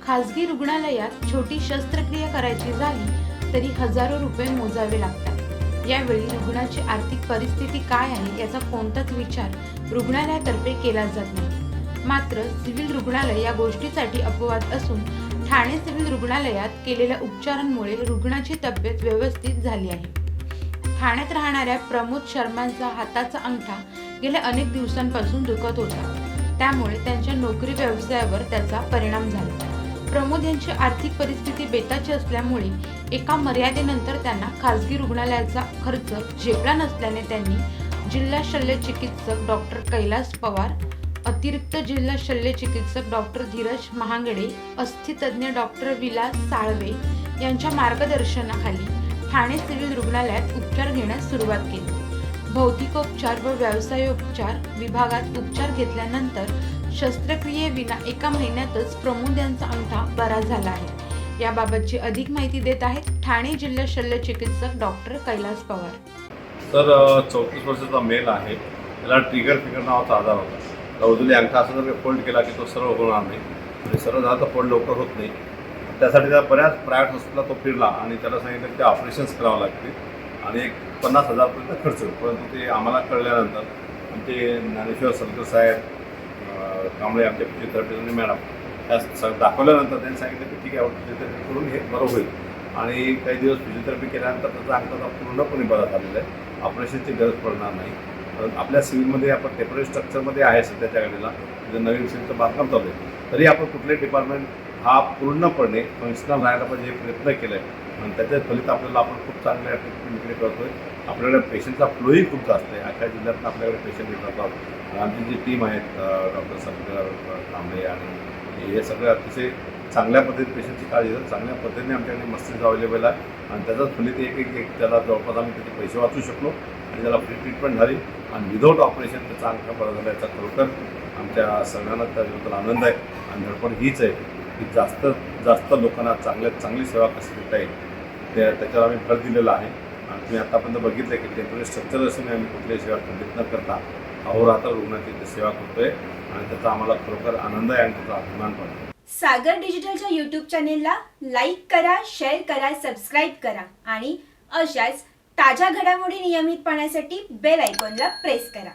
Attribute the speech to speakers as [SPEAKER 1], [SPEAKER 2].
[SPEAKER 1] खासगी रुग्णालयात छोटी शस्त्रक्रिया करायची झाली तरी हजारो रुपये मोजावे लागतात। यावेळी रुग्णाची आर्थिक परिस्थिती काय आहे याचा कोणताच विचार रुग्णालयातर्फे केला जात नाही। मात्र सिव्हिल रुग्णालय या गोष्टीसाठी अपवाद असून ठाणे सिव्हिल रुग्णालयात केलेल्या उपचारांमुळे रुग्णाची तब्येत व्यवस्थित झाली आहे। ठाण्यात राहणाऱ्या प्रमोद शर्मांचा हाताचा अंगठा गेल्या अनेक दिवसांपासून दुखत होता, त्यामुळे त्यांच्या नोकरी व्यवसायावर त्याचा परिणाम झाला। प्रमोद यांची आर्थिक परिस्थिती बेताची असल्यामुळे एका मर्यादेनंतर त्यांना खासगी रुग्णालयाचा खर्च झेपला नसल्याने त्यांनी जिल्हा शल्य चिकित्सक डॉक्टर कैलास पवार, अतिरिक्त जिल्हा शल्य चिकित्सक डॉक्टर धीरज महागडे, अस्थितज्ञ डॉक्टर विलास साळवे यांच्या मार्गदर्शनाखाली ठाणे सिव्हिल रुग्णालयात उपचार घेण्यास सुरुवात केली। भौतिकोपचार व व्यवसायोपचार विभागात उपचार घेतल्यानंतर शस्त्रक्रियेविना एका महिन्यातच प्रमोद यांचा अंगठा बरा झाला आहे। याबाबतची अधिक माहिती देत आहेत ठाणे जिल्हा शल्य चिकित्सक डॉक्टर कैलास पवार।
[SPEAKER 2] सर 34 वर्षाचा मेल आहे, त्याला ट्रिगर फिगर नावाचा आजार होता। उजवी अंगठा असं जर फोल्ड केला की तो सरळ होणार नाही, म्हणजे सरळ झाला तर फोल्ड लवकर होत नाही। त्यासाठी त्या बऱ्याच प्रायव्हेट हॉस्पिटलला तो फिरला आणि त्याला सांगितलं की ते ऑपरेशन्स करावं लागतील आणि एक 50,000 पर्यंत खर्च होईल। परंतु ते आम्हाला कळल्यानंतर आमचे ज्ञानेश्वर सरकर साहेब, कांबळे आमच्या फिजिओथेरपिस्ट मॅडम त्या दाखवल्यानंतर त्यांनी सांगितलं की ठीक आहे, फिजिओथेरपी करून हे बरं होईल। आणि काही दिवस फिजिओथेरपी केल्यानंतर त्याचा अंगठा पूर्णपणे बरा झालेला आहे, ऑपरेशनची गरज पडणार नाही। आपल्या सिव्हिलमध्ये आपण टेम्पररी स्ट्रक्चरमध्ये आहे सध्याच्या घडीला, म्हणजे नवीन सिव्हिलचं बांधकाम चालू आहे, तरी आपण कुठलेही डिपार्टमेंट हा पूर्णपणे फंक्शनल राहायला पाहिजे हे प्रयत्न केला आहे आणि त्याचे फलित आपल्याला आपण खूप चांगल्या ट्रीटमेंटकडे करतो आहे। आपल्याकडे पेशंटचा फ्लोही खूप जास्त आहे, अख्ख्या जिल्ह्यातून आपल्याकडे पेशंट येत राहतात। आमची जी टीम आहेत डॉक्टर सरकर, कांबळे आणि हे सगळे अतिशय चांगल्या पद्धतीने पेशंटची काळजी घेतात, चांगल्या पद्धतीने आमच्याकडे मशीन्स अवेलेबल आहे आणि त्याचाच फलित एक त्याला जवळपास आम्ही त्याचे पैसे वाचू शकलो आणि त्याला फ्री ट्रीटमेंट झाली आणि विदाऊट ऑपरेशन त्याचा अंगठा बरा झाला। याचा खरोखर आमच्या सगळ्यांना त्याबद्दल आनंद आहे आणि धडपड हीच आहे की जास्त लोकांना चांगली सेवा कशी देता येईल त्याच्यावर आम्ही भर दिलेला आहे। आणि तुम्ही आतापर्यंत बघितलं की टेम्पररी स्ट्रक्चर असून आम्ही कुठलीही सेवा खंडित न करता अहोरात्र रुग्णाची सेवा करतोय आणि त्याचा आम्हाला खरोखर आनंद आहे आणि त्याचा अभिमान पण आहे।
[SPEAKER 3] सागर डिजिटलच्या यूट्यूब चॅनेलला लाईक करा, शेअर करा, सबस्क्राईब करा आणि अशाच ताज्या घडामोडी नियमित पाहण्यासाठी बेल आयकॉनला प्रेस करा।